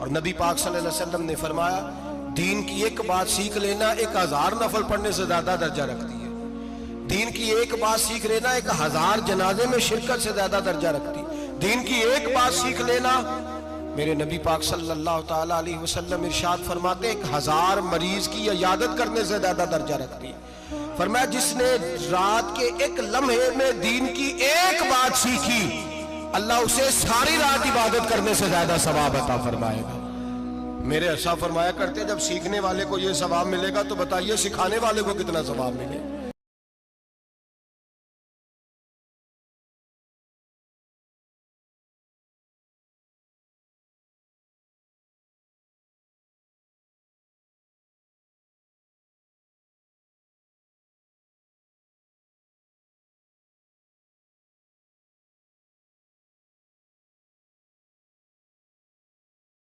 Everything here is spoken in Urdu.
اور نبی پاک صلی اللہ علیہ وسلم نے فرمایا دین کی ایک بات سیکھ لینا 1000 نفل پڑھنے سے زیادہ درجہ رکھتی ہے. دین کی ایک بات سیکھ لینا 1000 جنازے میں شرکت سے زیادہ درجہ رکھتی ہے. دین کی ایک بات سیکھ لینا، میرے نبی پاک صلی اللہ تعالیٰ علیہ وسلم ارشاد فرماتے 1000 مریض کی عیادت کرنے سے زیادہ درجہ رکھتی ہے. فرمایا جس نے رات کے ایک لمحے میں دین کی ایک بات سیکھی، اللہ اسے ساری رات عبادت کرنے سے زیادہ ثواب عطا فرمائے گا. میرے ایسا فرمایا کرتے جب سیکھنے والے کو یہ ثواب ملے گا تو بتائیے سکھانے والے کو کتنا ثواب ملے.